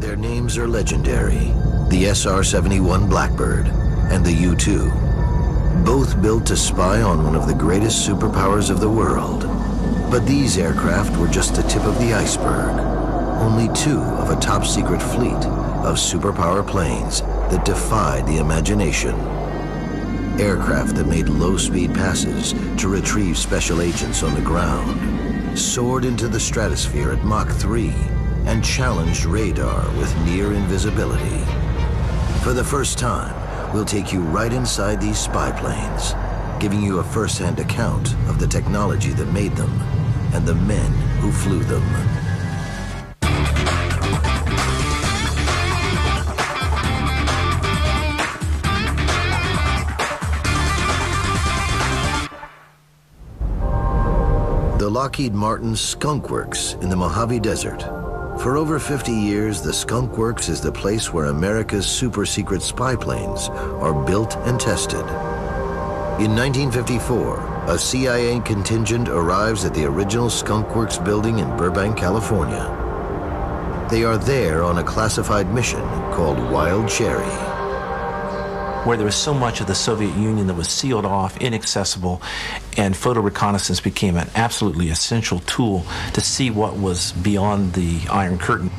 Their names are legendary, the SR-71 Blackbird and the U-2, both built to spy on one of the greatest superpowers of the world. But these aircraft were just the tip of the iceberg, only two of a top-secret fleet of superpower planes that defied the imagination. Aircraft that made low-speed passes to retrieve special agents on the ground, soared into the stratosphere at Mach 3, and challenged radar with near invisibility. For the first time, we'll take you right inside these spy planes, giving you a first-hand account of the technology that made them and the men who flew them. The Lockheed Martin Skunk Works in the Mojave Desert. For over 50 years, the Skunk Works is the place where America's super-secret spy planes are built and tested. In 1954, a CIA contingent arrives at the original Skunk Works building in Burbank, California. They are there on a classified mission called Wild Cherry. Where there was so much of the Soviet Union that was sealed off, inaccessible, and photo reconnaissance became an absolutely essential tool to see what was beyond the Iron Curtain.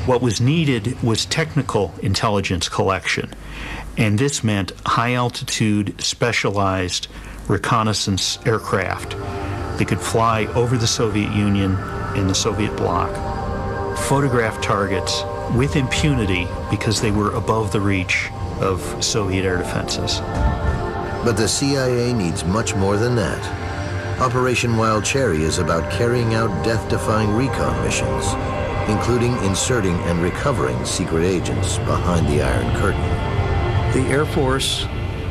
What was needed was technical intelligence collection, and this meant high-altitude, specialized reconnaissance aircraft that could fly over the Soviet Union and the Soviet bloc, photograph targets with impunity because they were above the reach of Soviet air defenses. But the CIA needs much more than that. Operation Wild Cherry is about carrying out death-defying recon missions, including inserting and recovering secret agents behind the Iron Curtain. The Air Force,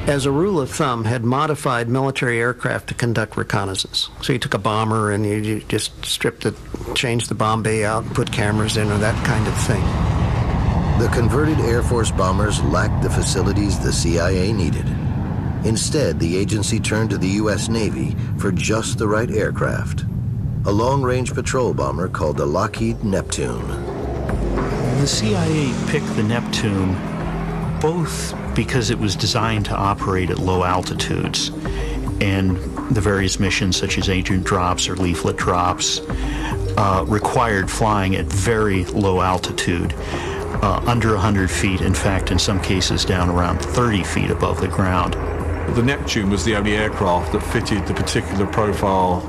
as a rule of thumb, had modified military aircraft to conduct reconnaissance. So you took a bomber and you just stripped it, changed the bomb bay out, and put cameras in, or that kind of thing. The converted Air Force bombers lacked the facilities the CIA needed. Instead, the agency turned to the U.S. Navy for just the right aircraft, a long-range patrol bomber called the Lockheed Neptune. The CIA picked the Neptune both because it was designed to operate at low altitudes, and the various missions such as agent drops or leaflet drops required flying at very low altitude. Under 100 feet, in fact, in some cases down around 30 feet above the ground. The Neptune was the only aircraft that fitted the particular profile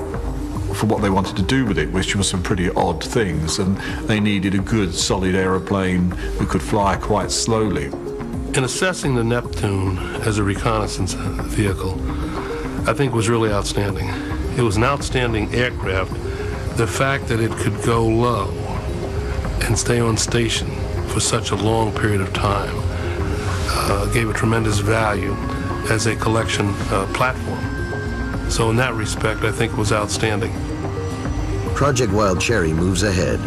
for what they wanted to do with it, which was some pretty odd things, and they needed a good, solid aeroplane who could fly quite slowly. In assessing the Neptune as a reconnaissance vehicle, I think was really outstanding. It was an outstanding aircraft. The fact that it could go low and stay on station for such a long period of time gave a tremendous value as a collection platform. So in that respect, I think it was outstanding. Project Wild Cherry moves ahead.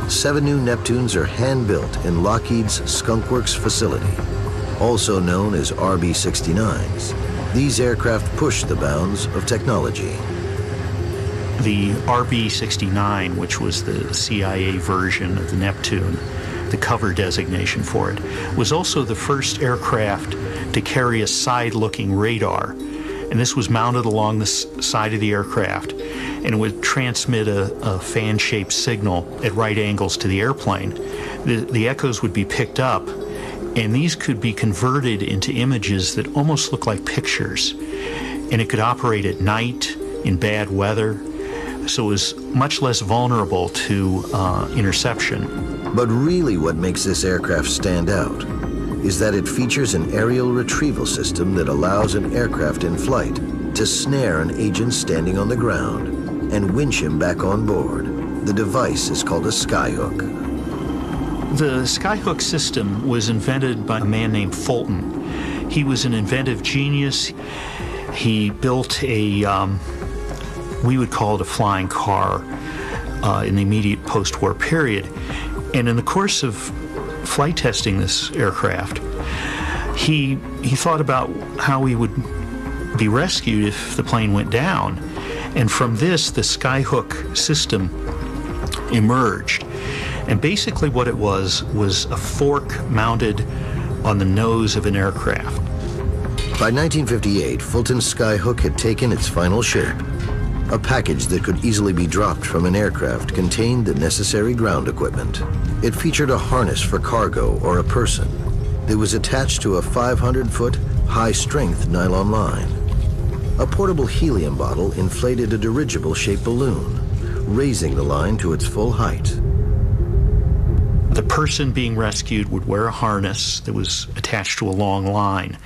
7 new Neptunes are hand-built in Lockheed's Skunk Works facility, also known as RB-69s. These aircraft push the bounds of technology. The RB-69, which was the CIA version of the Neptune, the cover designation for it, was also the first aircraft to carry a side-looking radar. And this was mounted along the side of the aircraft, and it would transmit a fan-shaped signal at right angles to the airplane. The echoes would be picked up, and these could be converted into images that almost look like pictures. And it could operate at night, in bad weather, so it was much less vulnerable to interception. But really what makes this aircraft stand out is that it features an aerial retrieval system that allows an aircraft in flight to snare an agent standing on the ground and winch him back on board. The device is called a skyhook. The skyhook system was invented by a man named Fulton. He was an inventive genius. He built a, we would call it a flying car in the immediate post-war period. And in the course of flight testing this aircraft, he thought about how he would be rescued if the plane went down. And from this, the skyhook system emerged. And basically what it was a fork mounted on the nose of an aircraft. By 1958, Fulton's skyhook had taken its final shape. A package that could easily be dropped from an aircraft contained the necessary ground equipment. It featured a harness for cargo or a person. It was attached to a 500-foot, high-strength nylon line. A portable helium bottle inflated a dirigible-shaped balloon, raising the line to its full height. The person being rescued would wear a harness that was attached to a long line.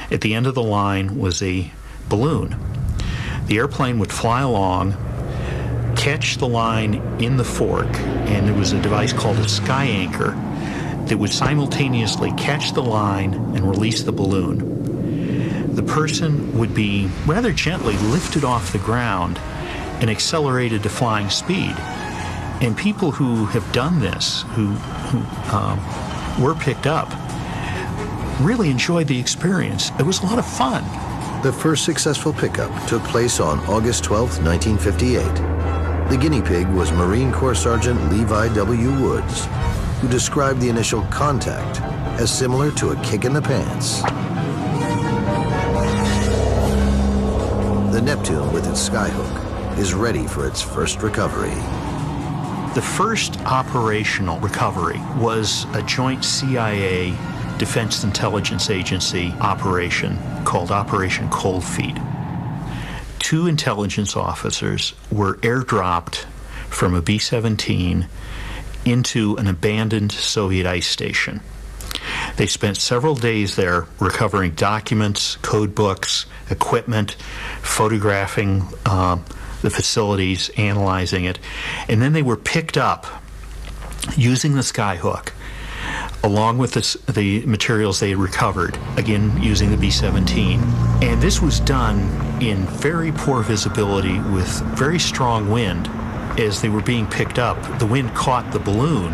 At the end of the line was a balloon. The airplane would fly along, catch the line in the fork, and there was a device called a sky anchor that would simultaneously catch the line and release the balloon. The person would be rather gently lifted off the ground and accelerated to flying speed. And people who have done this, who were picked up, really enjoyed the experience. It was a lot of fun. The first successful pickup took place on August 12, 1958. The guinea pig was Marine Corps Sergeant Levi W. Woods, who described the initial contact as similar to a kick in the pants. The Neptune, with its skyhook, is ready for its first recovery. The first operational recovery was a joint CIA Defense Intelligence Agency operation called Operation Cold Feet. 2 intelligence officers were airdropped from a B-17 into an abandoned Soviet ice station. They spent several days there recovering documents, code books, equipment, photographing the facilities, analyzing it, and then they were picked up using the skyhook along with the materials they had recovered, again using the B-17. And this was done in very poor visibility with very strong wind. As they were being picked up, the wind caught the balloon,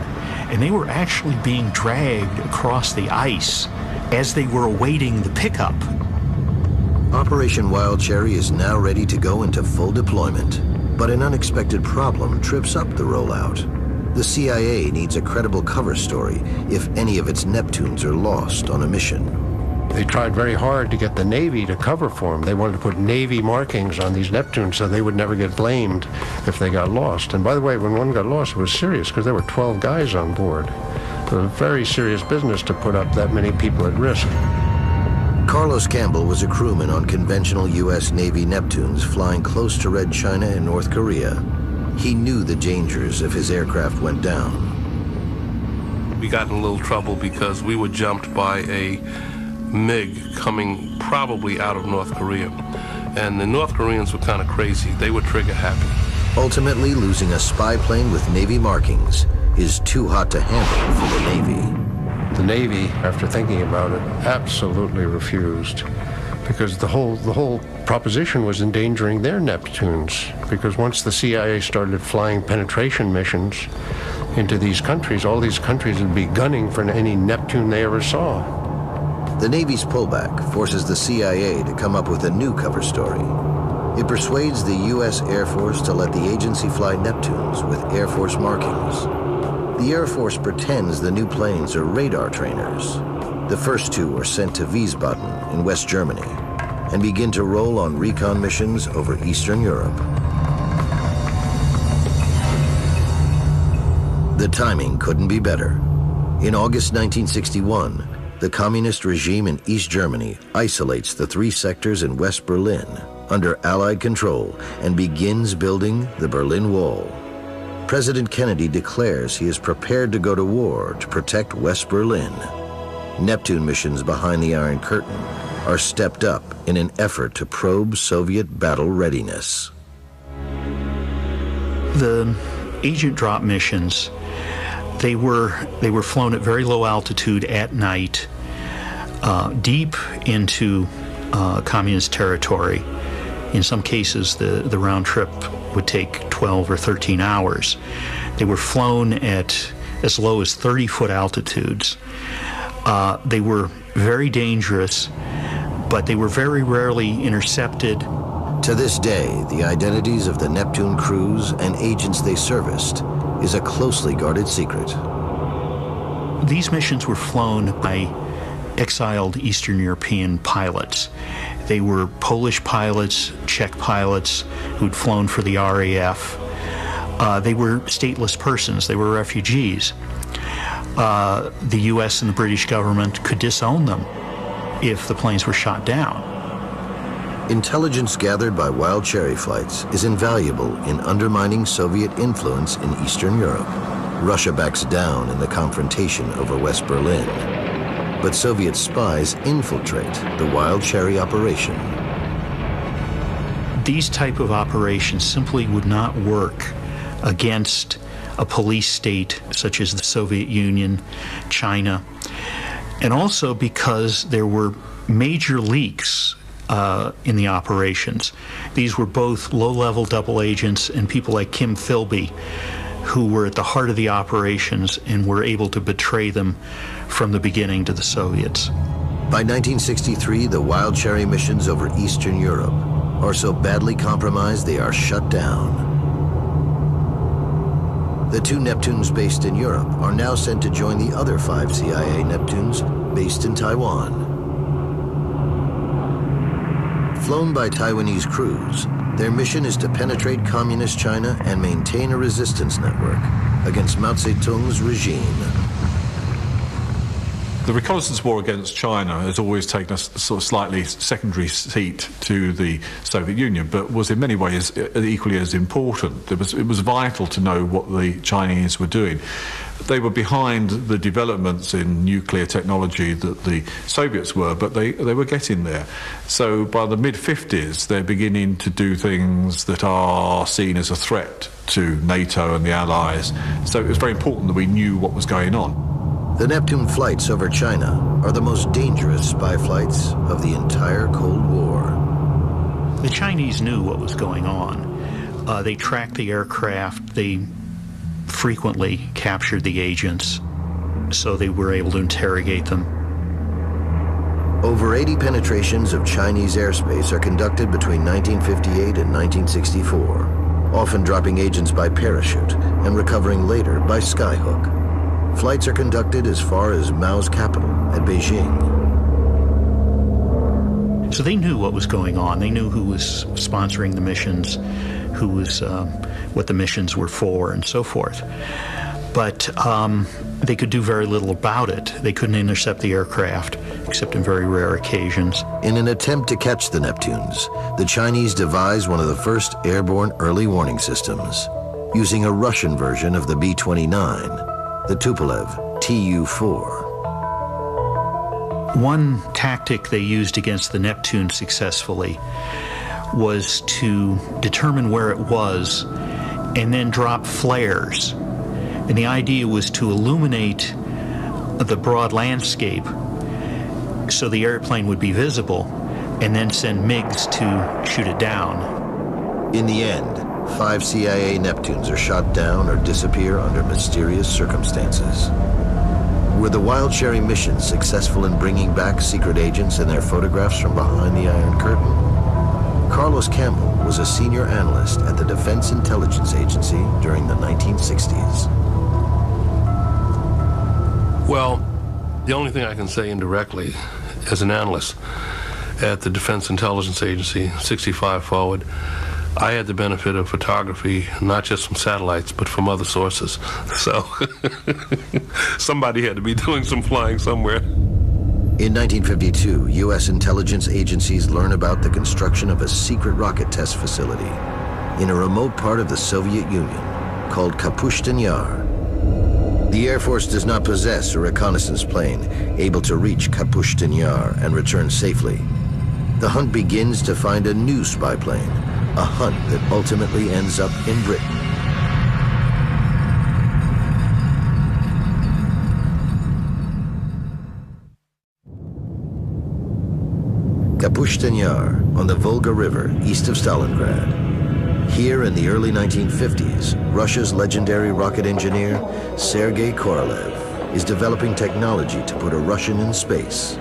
and they were actually being dragged across the ice as they were awaiting the pickup. Operation Wild Cherry is now ready to go into full deployment, but an unexpected problem trips up the rollout. The CIA needs a credible cover story if any of its Neptunes are lost on a mission. They tried very hard to get the Navy to cover for them. They wanted to put Navy markings on these Neptunes so they would never get blamed if they got lost. And by the way, when one got lost, it was serious because there were 12 guys on board. It was a very serious business to put up that many people at risk. Carlos Campbell was a crewman on conventional U.S. Navy Neptunes flying close to Red China and North Korea. He knew the dangers if his aircraft went down. We got in a little trouble because we were jumped by a MiG coming probably out of North Korea. And the North Koreans were kind of crazy. They were trigger happy. Ultimately, losing a spy plane with Navy markings is too hot to handle for the Navy. The Navy, after thinking about it, absolutely refused because the whole proposition was endangering their Neptunes. Because once the CIA started flying penetration missions into these countries, all these countries would be gunning for any Neptune they ever saw. The Navy's pullback forces the CIA to come up with a new cover story. It persuades the U.S. Air Force to let the agency fly Neptunes with Air Force markings. The Air Force pretends the new planes are radar trainers. The first 2 are sent to Wiesbaden in West Germany and begin to roll on recon missions over Eastern Europe. The timing couldn't be better. In August 1961, the communist regime in East Germany isolates the 3 sectors in West Berlin under Allied control and begins building the Berlin Wall. President Kennedy declares he is prepared to go to war to protect West Berlin. Neptune missions behind the Iron Curtain are stepped up in an effort to probe Soviet battle readiness. The agent drop missions, they were flown at very low altitude at night, deep into communist territory. In some cases, the round trip would take 12 or 13 hours. They were flown at as low as 30-foot altitudes. They were very dangerous, but they were very rarely intercepted. To this day, the identities of the Neptune crews and agents they serviced is a closely guarded secret. These missions were flown by exiled Eastern European pilots. They were Polish pilots, Czech pilots who'd flown for the RAF. They were stateless persons. They were refugees. The U.S. and the British government could disown them if the planes were shot down. Intelligence gathered by wild cherry flights is invaluable in undermining Soviet influence in Eastern Europe. Russia backs down in the confrontation over West Berlin, but Soviet spies infiltrate the wild cherry operation. These type of operations simply would not work against a police state such as the Soviet Union, China, and also because there were major leaks in the operations. These were both low-level double agents and people like Kim Philby, who were at the heart of the operations and were able to betray them from the beginning to the Soviets. By 1963, the wild cherry missions over Eastern Europe are so badly compromised they are shut down. The 2 Neptunes based in Europe are now sent to join the other 5 CIA Neptunes based in Taiwan. Flown by Taiwanese crews, their mission is to penetrate communist China and maintain a resistance network against Mao Zedong's regime. The reconnaissance war against China has always taken a sort of slightly secondary seat to the Soviet Union, but was in many ways equally as important. It was vital to know what the Chinese were doing. They were behind the developments in nuclear technology that the Soviets were, but they were getting there. So by the mid-50s, they're beginning to do things that are seen as a threat to NATO and the Allies. So it was very important that we knew what was going on. The Neptune flights over China are the most dangerous spy flights of the entire Cold War. The Chinese knew what was going on. They tracked the aircraft. They frequently captured the agents, so they were able to interrogate them. Over 80 penetrations of Chinese airspace are conducted between 1958 and 1964, often dropping agents by parachute and recovering later by skyhook. Flights are conducted as far as Mao's capital at Beijing. So they knew what was going on. They knew who was sponsoring the missions, who was, what the missions were for, and so forth. But they could do very little about it. They couldn't intercept the aircraft, except in very rare occasions. In an attempt to catch the Neptunes, the Chinese devised one of the first airborne early warning systems, using a Russian version of the B-29, the Tupolev Tu-4. One tactic they used against the Neptune successfully was to determine where it was and then drop flares. And the idea was to illuminate the broad landscape so the airplane would be visible and then send MiGs to shoot it down. In the end, 5 CIA Neptunes are shot down or disappear under mysterious circumstances. Were the Wild Cherry missions successful in bringing back secret agents and their photographs from behind the Iron Curtain? Carlos Campbell was a senior analyst at the Defense Intelligence Agency during the 1960s. Well, the only thing I can say indirectly as an analyst at the Defense Intelligence Agency, 65 forward, I had the benefit of photography, not just from satellites, but from other sources. So somebody had to be doing some flying somewhere. In 1952, U.S. intelligence agencies learn about the construction of a secret rocket test facility in a remote part of the Soviet Union called Kapustin Yar. The Air Force does not possess a reconnaissance plane able to reach Kapustin Yar and return safely. The hunt begins to find a new spy plane, a hunt that ultimately ends up in Britain. Kapustin Yar on the Volga River east of Stalingrad. Here in the early 1950s, Russia's legendary rocket engineer, Sergei Korolev, is developing technology to put a Russian in space.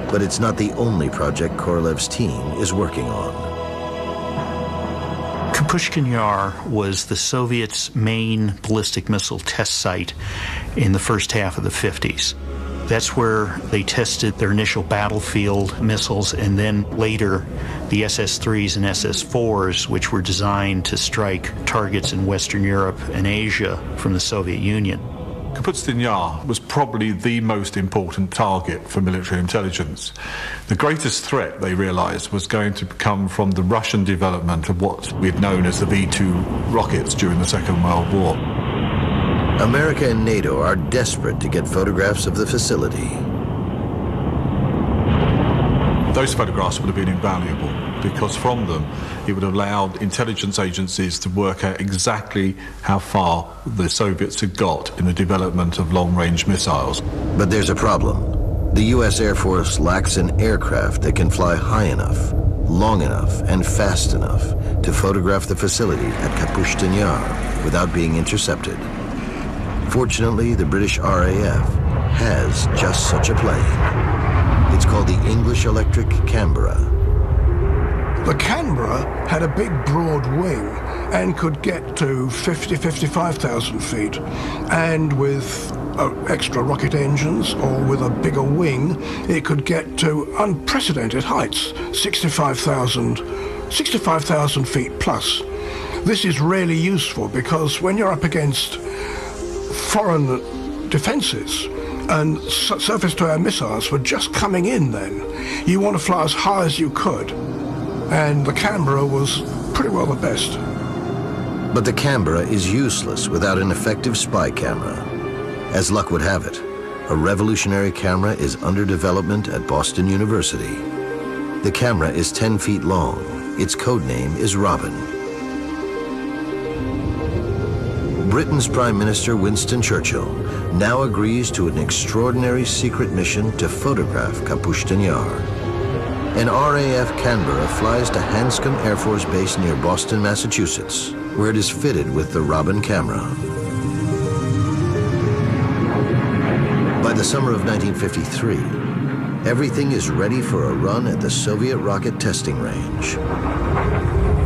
But it's not the only project Korolev's team is working on. Kapushkin Yar was the Soviets' main ballistic missile test site in the first half of the 50s. That's where they tested their initial battlefield missiles, and then later the SS-3s and SS-4s, which were designed to strike targets in Western Europe and Asia from the Soviet Union. Kapustin Yar was probably the most important target for military intelligence. The greatest threat, they realized, was going to come from the Russian development of what we'd known as the V-2 rockets during the Second World War. America and NATO are desperate to get photographs of the facility. Those photographs would have been invaluable because from them it would have allowed intelligence agencies to work out exactly how far the Soviets had got in the development of long-range missiles. But there's a problem. The U.S. Air Force lacks an aircraft that can fly high enough, long enough, and fast enough to photograph the facility at Kapushtin Yar without being intercepted. Fortunately, the British RAF has just such a plane. It's called the English Electric Canberra. The Canberra had a big broad wing and could get to 55,000 feet. And with extra rocket engines or with a bigger wing, it could get to unprecedented heights, 65,000 feet plus. This is really useful because when you're up against foreign defenses and surface-to-air missiles were just coming in then, you want to fly as high as you could. And the Canberra was pretty well the best. But the Canberra is useless without an effective spy camera. As luck would have it, a revolutionary camera is under development at Boston University. The camera is 10 feet long. Its code name is Robin. Britain's Prime Minister Winston Churchill now agrees to an extraordinary secret mission to photograph Kapushtin Yar. An RAF Canberra flies to Hanscom Air Force Base near Boston, Massachusetts, where it is fitted with the Robin camera. By the summer of 1953, everything is ready for a run at the Soviet rocket testing range.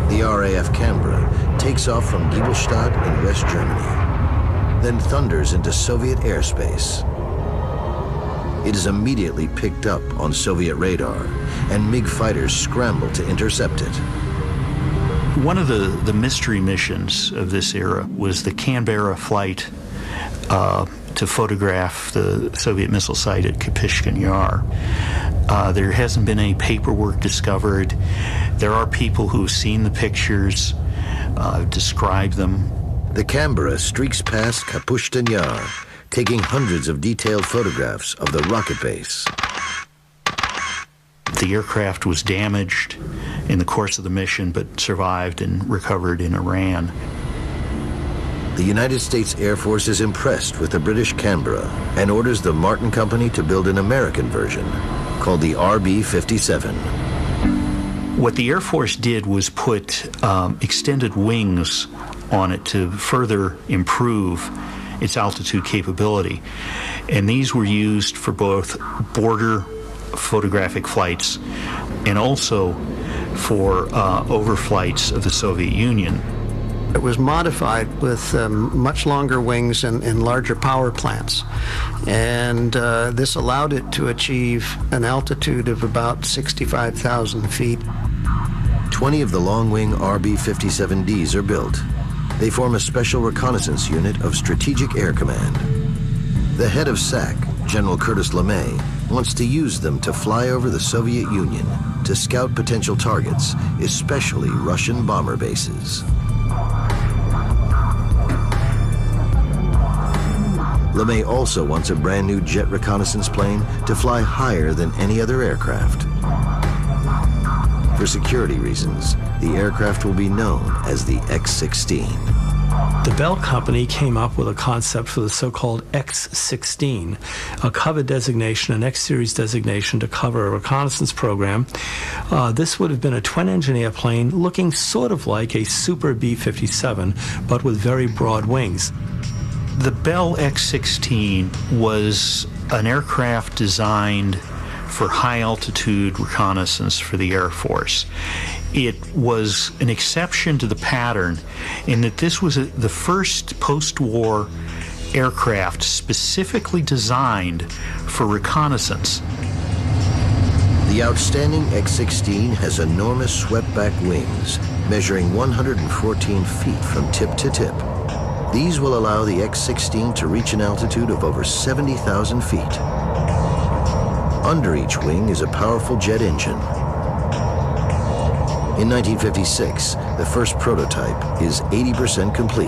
The RAF Canberra takes off from Giebelstadt in West Germany, then thunders into Soviet airspace. It is immediately picked up on Soviet radar, and MiG fighters scramble to intercept it. One of the mystery missions of this era was the Canberra flight to photograph the Soviet missile site at Kapushkin Yar. There hasn't been any paperwork discovered. There are people who've seen the pictures, described them. The Canberra streaks past Kapushtin Yar, taking hundreds of detailed photographs of the rocket base. The aircraft was damaged in the course of the mission, but survived and recovered in Iran. The United States Air Force is impressed with the British Canberra and orders the Martin Company to build an American version called the RB-57. What the Air Force did was put extended wings on it to further improve its altitude capability. And these were used for both border photographic flights and also for overflights of the Soviet Union. It was modified with much longer wings and larger power plants. And this allowed it to achieve an altitude of about 65,000 feet. 20 of the long-wing RB-57Ds are built. They form a special reconnaissance unit of Strategic Air Command. The head of SAC, General Curtis LeMay, wants to use them to fly over the Soviet Union to scout potential targets, especially Russian bomber bases. LeMay also wants a brand new jet reconnaissance plane to fly higher than any other aircraft. For security reasons, the aircraft will be known as the X-16. The Bell Company came up with a concept for the so-called X-16, a cover designation, an X-series designation to cover a reconnaissance program. This would have been a twin-engine airplane looking sort of like a Super B-57, but with very broad wings. The Bell X-16 was an aircraft designed for high-altitude reconnaissance for the Air Force. It was an exception to the pattern in that this was the first post-war aircraft specifically designed for reconnaissance. The outstanding X-16 has enormous swept-back wings, measuring 114 feet from tip to tip. These will allow the X-16 to reach an altitude of over 70,000 feet. Under each wing is a powerful jet engine. In 1956, the first prototype is 80% complete.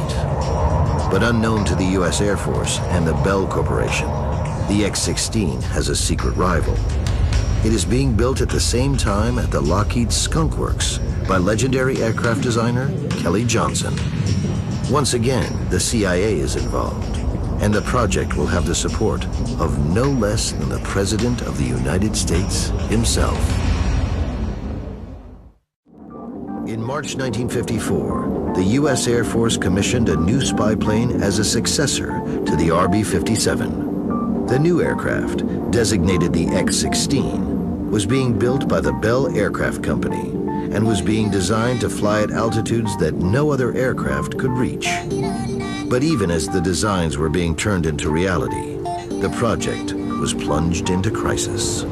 But unknown to the U.S. Air Force and the Bell Corporation, the X-16 has a secret rival. It is being built at the same time at the Lockheed Skunk Works by legendary aircraft designer Kelly Johnson. Once again, the CIA is involved, and the project will have the support of no less than the President of the United States himself. In March 1954, the U.S. Air Force commissioned a new spy plane as a successor to the RB-57. The new aircraft, designated the X-16, was being built by the Bell Aircraft Company and was being designed to fly at altitudes that no other aircraft could reach. But even as the designs were being turned into reality, the project was plunged into crisis.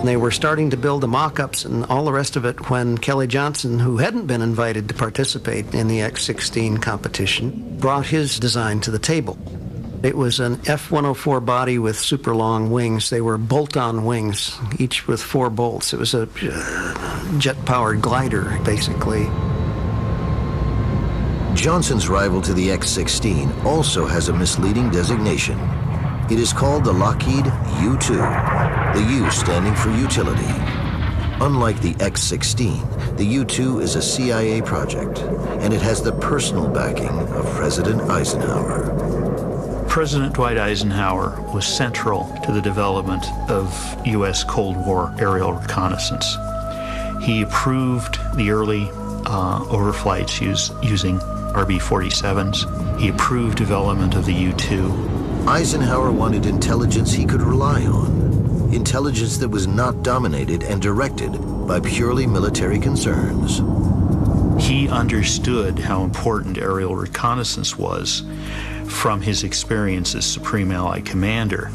They were starting to build the mock-ups and all the rest of it when Kelly Johnson, who hadn't been invited to participate in the X-16 competition, brought his design to the table. It was an F-104 body with super long wings. They were bolt-on wings, each with 4 bolts. It was a jet-powered glider, basically. Johnson's rival to the X-16 also has a misleading designation. It is called the Lockheed U-2, the U standing for utility. Unlike the X-16, the U-2 is a CIA project, and it has the personal backing of President Eisenhower. President Dwight Eisenhower was central to the development of U.S. Cold War aerial reconnaissance. He approved the early overflights using RB-47s. He approved development of the U-2. Eisenhower wanted intelligence he could rely on, intelligence that was not dominated and directed by purely military concerns. He understood how important aerial reconnaissance was from his experience as Supreme Allied Commander,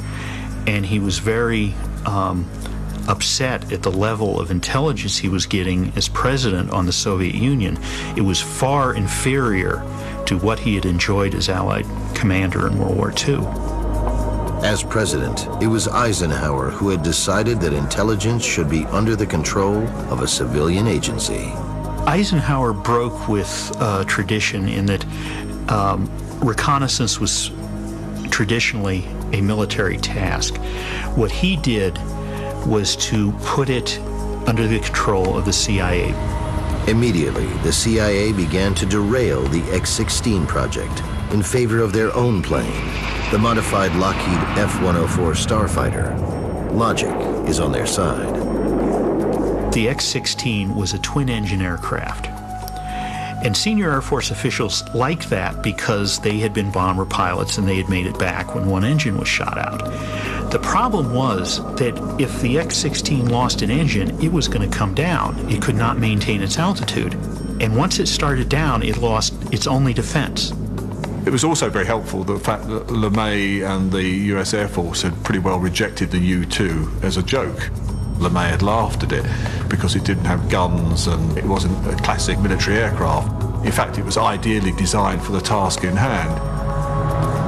and he was very upset at the level of intelligence he was getting as president on the Soviet Union. It was far inferior to what he had enjoyed as Allied commander in World War II. As president, it was Eisenhower who had decided that intelligence should be under the control of a civilian agency. Eisenhower broke with tradition in that reconnaissance was traditionally a military task. What he did was to put it under the control of the CIA. Immediately, the CIA began to derail the X-16 project in favor of their own plane, the modified Lockheed F-104 Starfighter. Logic is on their side. The X-16 was a twin-engine aircraft. And senior Air Force officials liked that because they had been bomber pilots and they had made it back when one engine was shot out. The problem was that if the X-16 lost an engine, it was going to come down. It could not maintain its altitude. And once it started down, it lost its only defense. It was also very helpful the fact that LeMay and the US Air Force had pretty well rejected the U-2 as a joke. LeMay had laughed at it because it didn't have guns and it wasn't a classic military aircraft. In fact, it was ideally designed for the task in hand.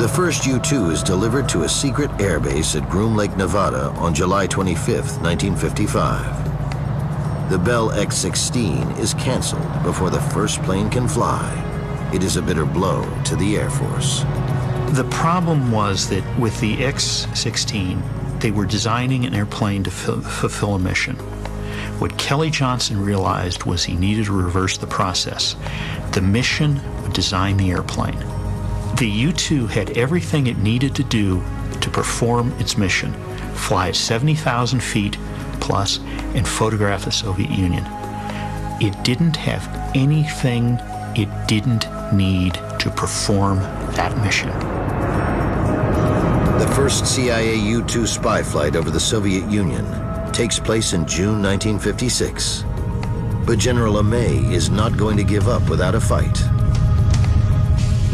The first U-2 is delivered to a secret airbase at Groom Lake, Nevada on July 25, 1955. The Bell X-16 is canceled before the first plane can fly. It is a bitter blow to the Air Force. The problem was that with the X-16, they were designing an airplane to fulfill a mission. What Kelly Johnson realized was he needed to reverse the process. The mission would design the airplane. The U-2 had everything it needed to do to perform its mission, fly at 70,000 feet plus, and photograph the Soviet Union. It didn't have anything it didn't need to perform that mission. The first CIA U-2 spy flight over the Soviet Union takes place in June 1956. But General Amey is not going to give up without a fight.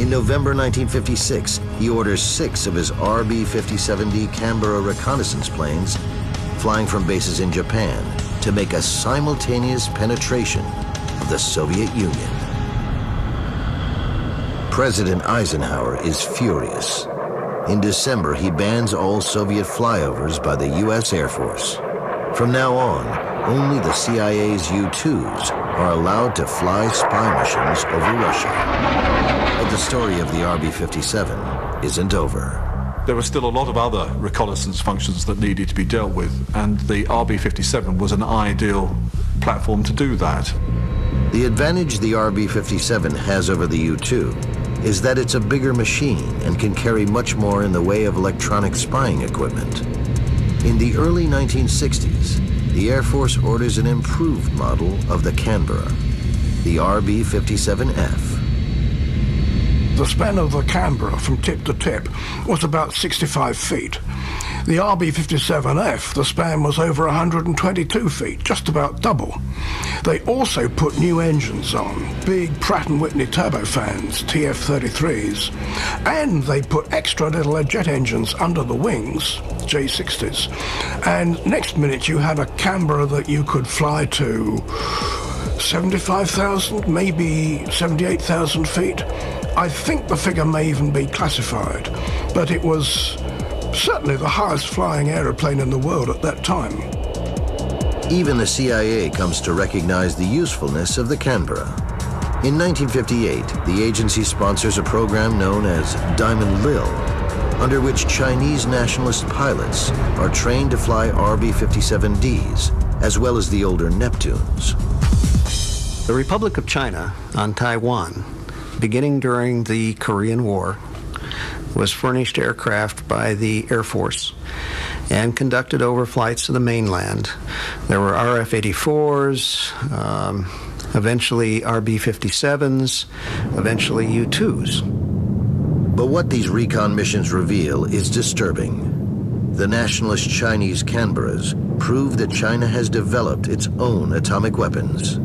In November 1956, he orders 6 of his RB-57D Canberra reconnaissance planes flying from bases in Japan to make a simultaneous penetration of the Soviet Union. President Eisenhower is furious. In December, he bans all Soviet flyovers by the U.S. Air Force. From now on, only the CIA's U-2s are allowed to fly spy missions over Russia. But the story of the RB-57 isn't over. There were still a lot of other reconnaissance functions that needed to be dealt with, and the RB-57 was an ideal platform to do that. The advantage the RB-57 has over the U-2 is that it's a bigger machine and can carry much more in the way of electronic spying equipment. In the early 1960s, the Air Force orders an improved model of the Canberra, the RB-57F. The span of the Canberra from tip to tip was about 65 feet. The RB-57F, the span was over 122 feet, just about double. They also put new engines on, big Pratt & Whitney turbofans, TF-33s, and they put extra little jet engines under the wings, J-60s. And next minute you had a Canberra that you could fly to 75,000, maybe 78,000 feet. I think the figure may even be classified, but it was certainly the highest flying aeroplane in the world at that time. Even the CIA comes to recognize the usefulness of the Canberra. In 1958, the agency sponsors a program known as Diamond Lil, under which Chinese nationalist pilots are trained to fly RB-57Ds, as well as the older Neptunes. The Republic of China on Taiwan, beginning during the Korean War, was furnished aircraft by the Air Force and conducted overflights of the mainland. There were RF-84s, eventually RB-57s, eventually U-2s. But what these recon missions reveal is disturbing. The nationalist Chinese Canberras prove that China has developed its own atomic weapons.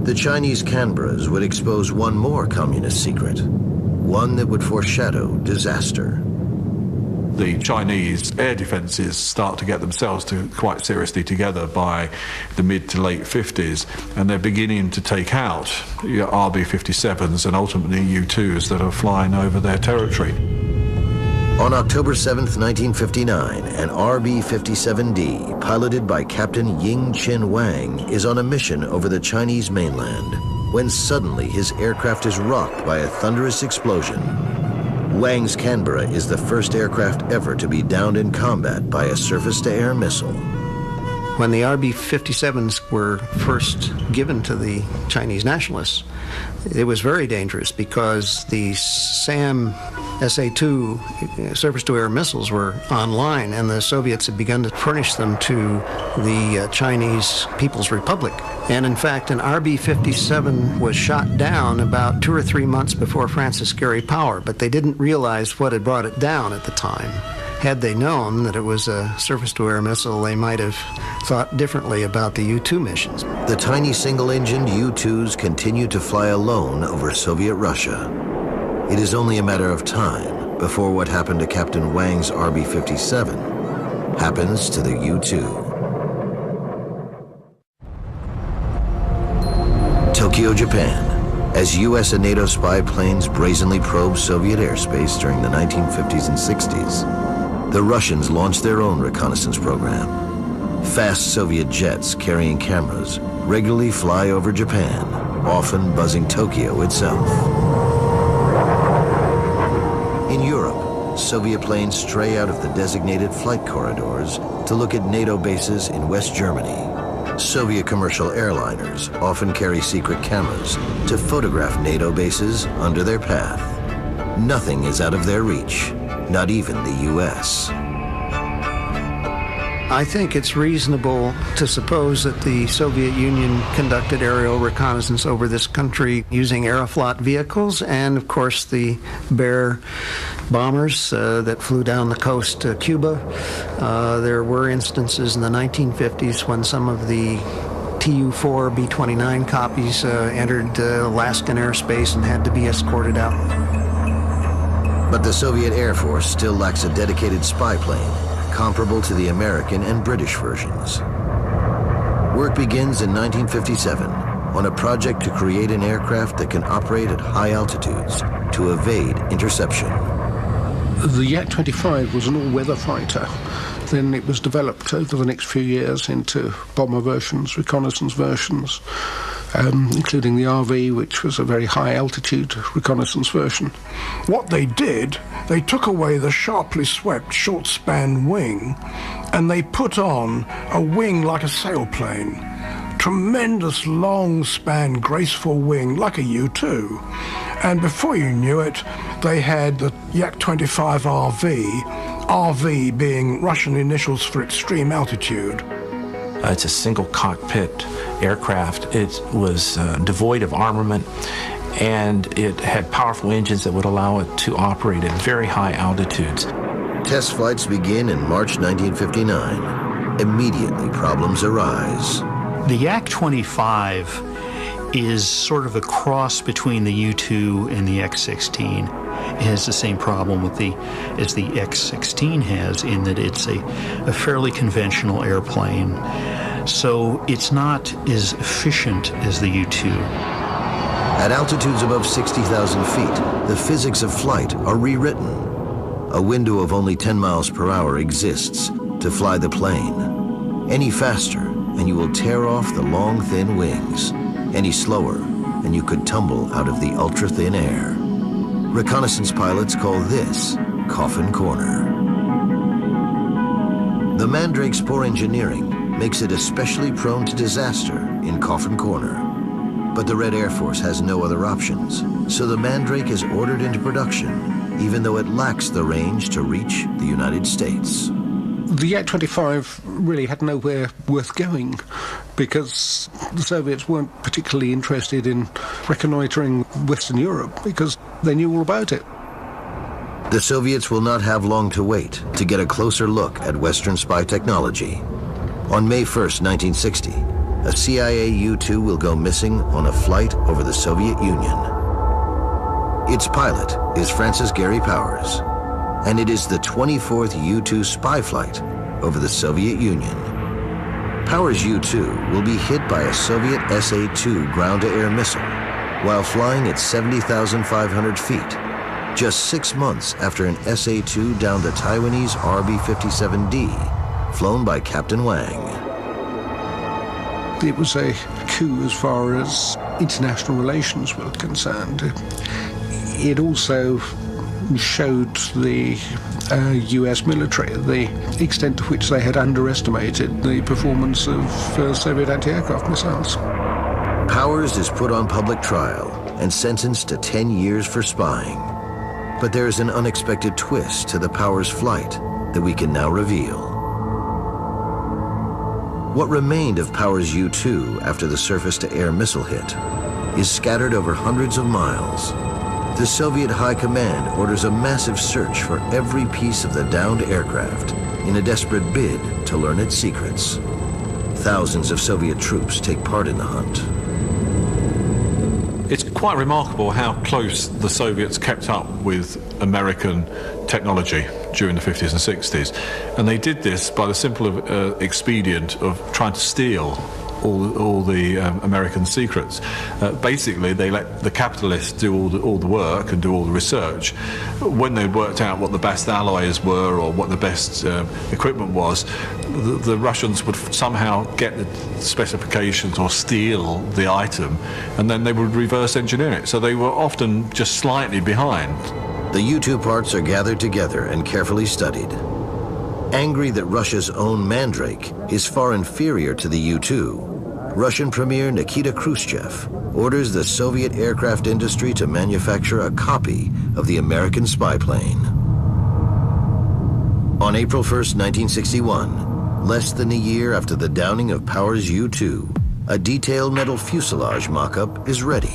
The Chinese Canberras would expose one more communist secret, one that would foreshadow disaster. The Chinese air defenses start to get themselves quite seriously together by the mid to late 50s, and they're beginning to take out RB-57s and ultimately U-2s that are flying over their territory. On October 7th, 1959, an RB-57D, piloted by Captain Ying-Chin Wang, is on a mission over the Chinese mainland, when suddenly his aircraft is rocked by a thunderous explosion. Wang's Canberra is the first aircraft ever to be downed in combat by a surface-to-air missile. When the RB-57s were first given to the Chinese nationalists, it was very dangerous because the SAM SA-2 surface-to-air missiles were online, and the Soviets had begun to furnish them to the Chinese People's Republic. And in fact, an RB-57 was shot down about 2 or 3 months before Francis Gary Power, but they didn't realize what had brought it down at the time. Had they known that it was a surface-to-air missile, they might have thought differently about the U-2 missions. The tiny single-engined U-2s continue to fly alone over Soviet Russia. It is only a matter of time before what happened to Captain Wang's RB-57 happens to the U-2. Tokyo, Japan, as U.S. and NATO spy planes brazenly probed Soviet airspace during the 1950s and 60s. The Russians launched their own reconnaissance program. Fast Soviet jets carrying cameras regularly fly over Japan, often buzzing Tokyo itself. In Europe, Soviet planes stray out of the designated flight corridors to look at NATO bases in West Germany. Soviet commercial airliners often carry secret cameras to photograph NATO bases under their path. Nothing is out of their reach, not even the U.S. I think it's reasonable to suppose that the Soviet Union conducted aerial reconnaissance over this country using Aeroflot vehicles and, of course, the Bear bombers that flew down the coast to Cuba. There were instances in the 1950s when some of the Tu-4 B-29 copies entered Alaskan airspace and had to be escorted out. But the Soviet Air Force still lacks a dedicated spy plane comparable to the American and British versions. Work begins in 1957 on a project to create an aircraft that can operate at high altitudes to evade interception. The Yak-25 was an all-weather fighter. Then it was developed over the next few years into bomber versions, reconnaissance versions, including the RV, which was a very high-altitude reconnaissance version. What they did, they took away the sharply swept short-span wing, and they put on a wing like a sailplane. Tremendous long-span, graceful wing like a U-2. And before you knew it, they had the Yak-25 RV being Russian initials for extreme altitude. It's a single cockpit aircraft. It was devoid of armament, and it had powerful engines that would allow it to operate at very high altitudes. Test flights begin in March 1959. Immediately, problems arise. The Yak-25 is sort of a cross between the U-2 and the X-16. It has the same problem as the X-16 has, in that it's a fairly conventional airplane. So it's not as efficient as the U-2. At altitudes above 60,000 feet, the physics of flight are rewritten. A window of only 10 miles per hour exists to fly the plane. Any faster, and you will tear off the long, thin wings. Any slower, and you could tumble out of the ultra-thin air. Reconnaissance pilots call this Coffin Corner. The Mandrake's poor engineering makes it especially prone to disaster in Coffin Corner. But the Red Air Force has no other options, so the Mandrake is ordered into production, even though it lacks the range to reach the United States. The Yak-25 really had nowhere worth going because the Soviets weren't particularly interested in reconnoitering Western Europe because they knew all about it. The Soviets will not have long to wait to get a closer look at Western spy technology. On May 1st, 1960, a CIA U-2 will go missing on a flight over the Soviet Union. Its pilot is Francis Gary Powers, and it is the 24th U-2 spy flight over the Soviet Union. Powers' U-2 will be hit by a Soviet SA-2 ground-to-air missile while flying at 70,500 feet, just 6 months after an SA-2 downed the Taiwanese RB-57D, flown by Captain Wang. It was a coup as far as international relations were concerned. It also showed the US military the extent to which they had underestimated the performance of Soviet anti-aircraft missiles. Powers is put on public trial and sentenced to 10 years for spying. But there is an unexpected twist to the Powers flight that we can now reveal. What remained of Powers' U-2 after the surface-to-air missile hit is scattered over hundreds of miles. The Soviet High Command orders a massive search for every piece of the downed aircraft in a desperate bid to learn its secrets. Thousands of Soviet troops take part in the hunt. It's quite remarkable how close the Soviets kept up with American technology during the 50s and 60s. And they did this by the simple expedient of trying to steal all the American secrets. Basically, they let the capitalists do all the work and do all the research. When they worked out what the best alloys were or what the best equipment was, the Russians would somehow get the specifications or steal the item, and then they would reverse engineer it. So they were often just slightly behind. The U-2 parts are gathered together and carefully studied. Angry that Russia's own Mandrake is far inferior to the U-2, Russian Premier Nikita Khrushchev orders the Soviet aircraft industry to manufacture a copy of the American spy plane. On April 1st, 1961, Less than a year after the downing of Power's U-2, a detailed metal fuselage mock-up is ready.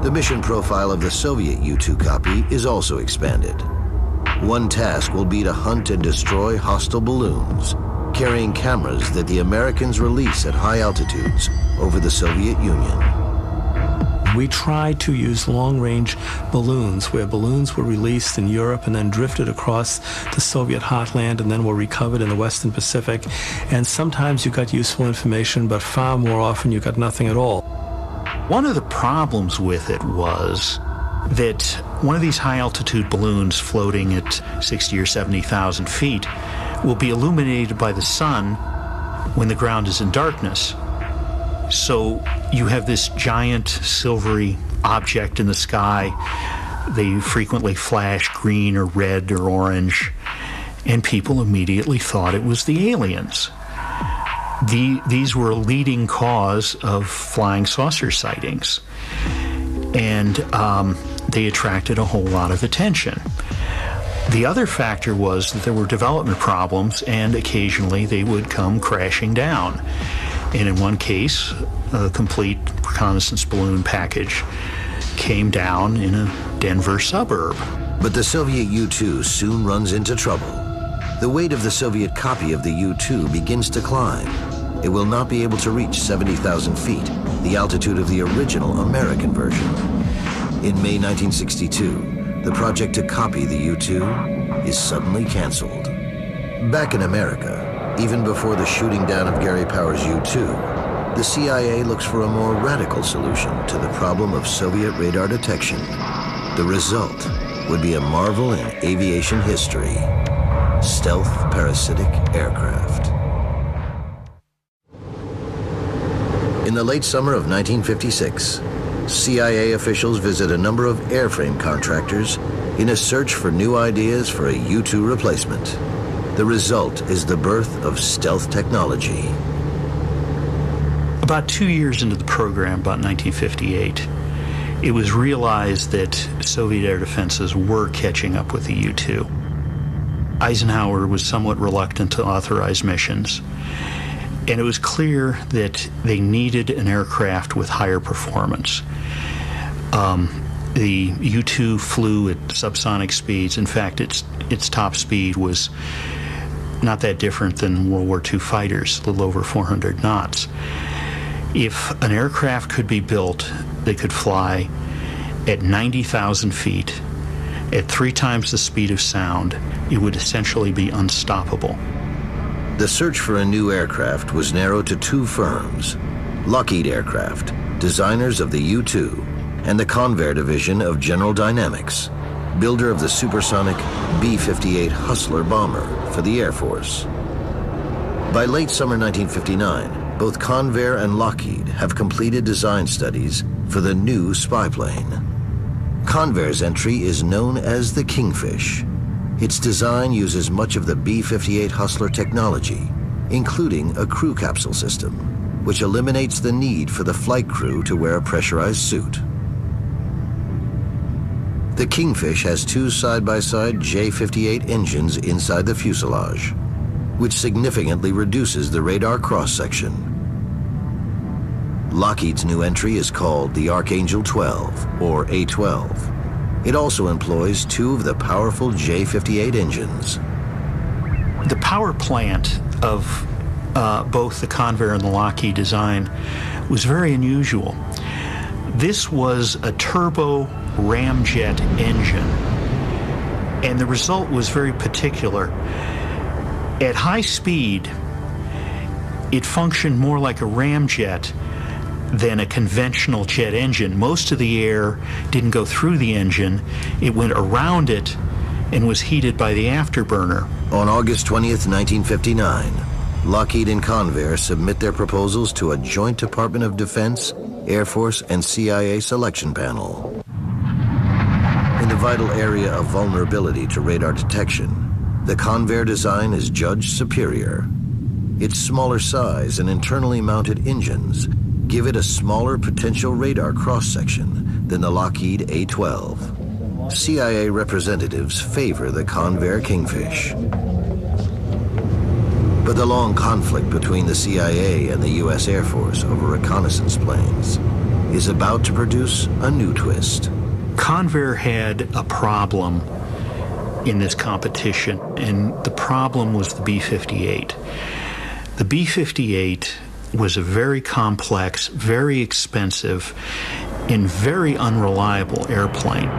The mission profile of the Soviet U-2 copy is also expanded. One task will be to hunt and destroy hostile balloons, carrying cameras that the Americans release at high altitudes over the Soviet Union. We tried to use long-range balloons, where balloons were released in Europe and then drifted across the Soviet heartland and then were recovered in the Western Pacific. And sometimes you got useful information, but far more often you got nothing at all. One of the problems with it was that one of these high-altitude balloons floating at 60 or 70,000 feet will be illuminated by the sun when the ground is in darkness. So you have this giant silvery object in the sky. They frequently flash green or red or orange, and people immediately thought it was the aliens. These were a leading cause of flying saucer sightings, and they attracted a whole lot of attention. The other factor was that there were development problems, and occasionally they would come crashing down. And in one case, a complete reconnaissance balloon package came down in a Denver suburb. But the Soviet U-2 soon runs into trouble. The weight of the Soviet copy of the U-2 begins to climb. It will not be able to reach 70,000 feet, the altitude of the original American version. In May 1962, the project to copy the U-2 is suddenly canceled. Back in America, even before the shooting down of Gary Power's U-2, the CIA looks for a more radical solution to the problem of Soviet radar detection. The result would be a marvel in aviation history: stealth parasitic aircraft. In the late summer of 1956, CIA officials visit a number of airframe contractors in a search for new ideas for a U-2 replacement. The result is the birth of stealth technology. About 2 years into the program, about 1958, it was realized that Soviet air defenses were catching up with the U-2. Eisenhower was somewhat reluctant to authorize missions, and it was clear that they needed an aircraft with higher performance. The U-2 flew at subsonic speeds. In fact, its top speed was not that different than World War II fighters, a little over 400 knots. If an aircraft could be built that could fly at 90,000 feet, at 3 times the speed of sound, it would essentially be unstoppable. The search for a new aircraft was narrowed to 2 firms: Lockheed Aircraft, designers of the U-2, and the Convair division of General Dynamics, builder of the supersonic B-58 Hustler bomber for the Air Force. By late summer 1959, both Convair and Lockheed have completed design studies for the new spy plane. Convair's entry is known as the Kingfish. Its design uses much of the B-58 Hustler technology, including a crew capsule system, which eliminates the need for the flight crew to wear a pressurized suit. The Kingfish has 2 side-by-side J-58 engines inside the fuselage, which significantly reduces the radar cross-section. Lockheed's new entry is called the Archangel 12, or A-12. It also employs 2 of the powerful J-58 engines. The power plant of both the Convair and the Lockheed design was very unusual. This was a turbo ramjet engine, and the result was very particular. At high speed, it functioned more like a ramjet than a conventional jet engine. Most of the air didn't go through the engine, it went around it and was heated by the afterburner. On August 20th, 1959, Lockheed and Convair submit their proposals to a joint Department of Defense, Air Force, and CIA selection panel. In the vital area of vulnerability to radar detection, the Convair design is judged superior. Its smaller size and internally mounted engines give it a smaller potential radar cross-section than the Lockheed A-12. CIA representatives favor the Convair Kingfish. But the long conflict between the CIA and the U.S. Air Force over reconnaissance planes is about to produce a new twist. Convair had a problem in this competition, and the problem was the B-58. The B-58 was a very complex, very expensive, and very unreliable airplane.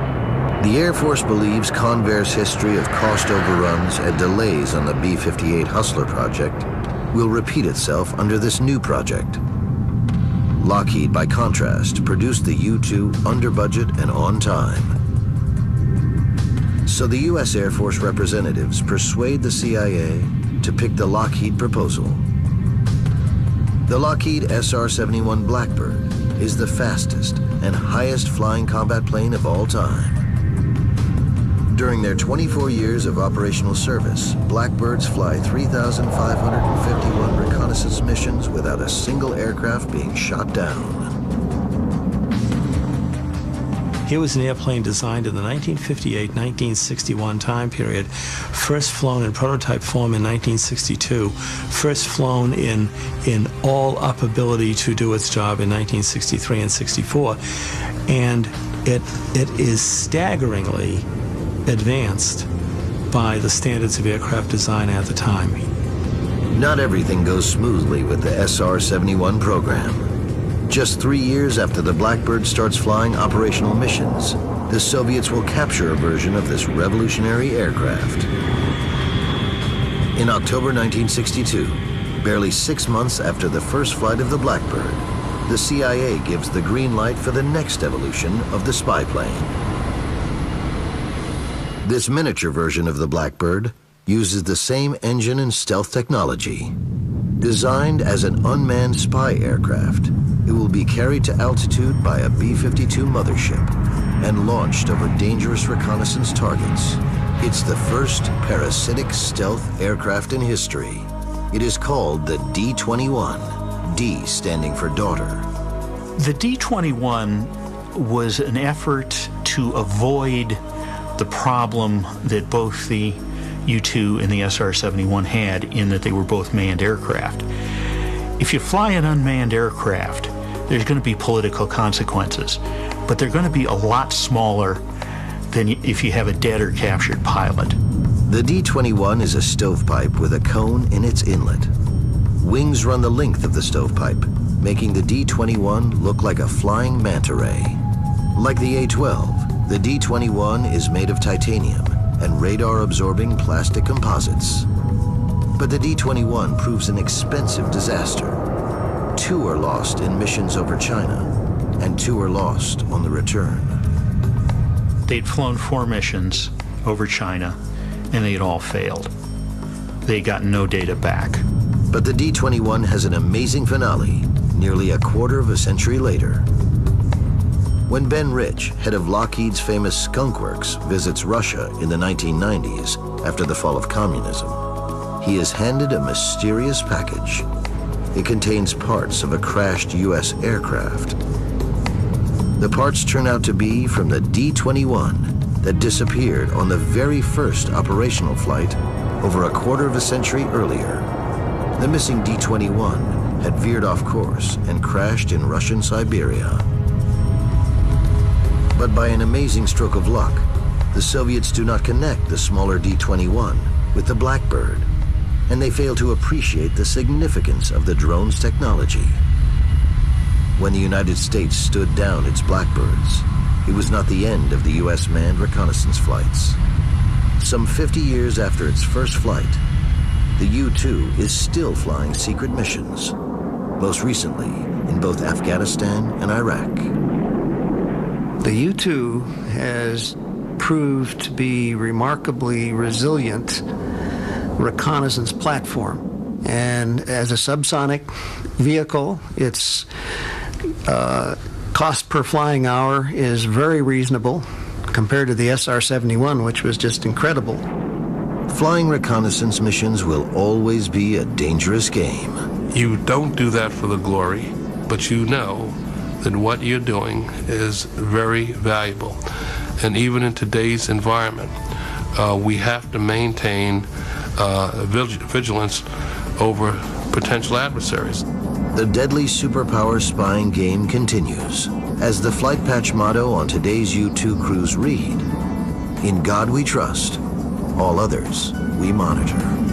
The Air Force believes Convair's history of cost overruns and delays on the B-58 Hustler project will repeat itself under this new project. Lockheed, by contrast, produced the U-2 under budget and on time. So the U.S. Air Force representatives persuade the CIA to pick the Lockheed proposal. The Lockheed SR-71 Blackbird is the fastest and highest flying combat plane of all time. During their 24 years of operational service, Blackbirds fly 3,551 reconnaissance missions without a single aircraft being shot down. Here was an airplane designed in the 1958-1961 time period, first flown in prototype form in 1962, first flown in all up ability to do its job in 1963 and 64, and it is staggeringly advanced by the standards of aircraft design at the time. Not everything goes smoothly with the SR-71 program. Just 3 years after the Blackbird starts flying operational missions, the Soviets will capture a version of this revolutionary aircraft. In October 1962, barely 6 months after the first flight of the Blackbird, the CIA gives the green light for the next evolution of the spy plane. This miniature version of the Blackbird uses the same engine and stealth technology. Designed as an unmanned spy aircraft, it will be carried to altitude by a B-52 mothership and launched over dangerous reconnaissance targets. It's the first parasitic stealth aircraft in history. It is called the D-21, D standing for daughter. The D-21 was an effort to avoid the problem that both the U-2 and the SR-71 had, in that they were both manned aircraft. If you fly an unmanned aircraft, there's going to be political consequences, but they're going to be a lot smaller than if you have a dead or captured pilot. The D-21 is a stovepipe with a cone in its inlet. Wings run the length of the stovepipe, making the D-21 look like a flying manta ray. Like the A-12, the D-21 is made of titanium and radar-absorbing plastic composites. But the D-21 proves an expensive disaster. 2 are lost in missions over China, and 2 are lost on the return. They'd flown 4 missions over China, and they'd all failed. They got no data back. But the D-21 has an amazing finale, nearly a quarter of a century later. When Ben Rich, head of Lockheed's famous Skunk Works, visits Russia in the 1990s after the fall of communism, he is handed a mysterious package. It contains parts of a crashed U.S. aircraft. The parts turn out to be from the D-21 that disappeared on the very first operational flight over a quarter of a century earlier. The missing D-21 had veered off course and crashed in Russian Siberia. But by an amazing stroke of luck, the Soviets do not connect the smaller D-21 with the Blackbird, and they fail to appreciate the significance of the drone's technology. When the United States stood down its Blackbirds, it was not the end of the U.S. manned reconnaissance flights. Some 50 years after its first flight, the U-2 is still flying secret missions, most recently in both Afghanistan and Iraq. The U-2 has proved to be remarkably resilient reconnaissance platform, and as a subsonic vehicle, its cost per flying hour is very reasonable compared to the SR-71, which was just incredible. Flying reconnaissance missions will always be a dangerous game. You don't do that for the glory, but you know that what you're doing is very valuable. And even in today's environment, we have to maintain vigilance over potential adversaries. The deadly superpower spying game continues as the flight patch motto on today's U2 cruise read, "In God we trust, all others we monitor."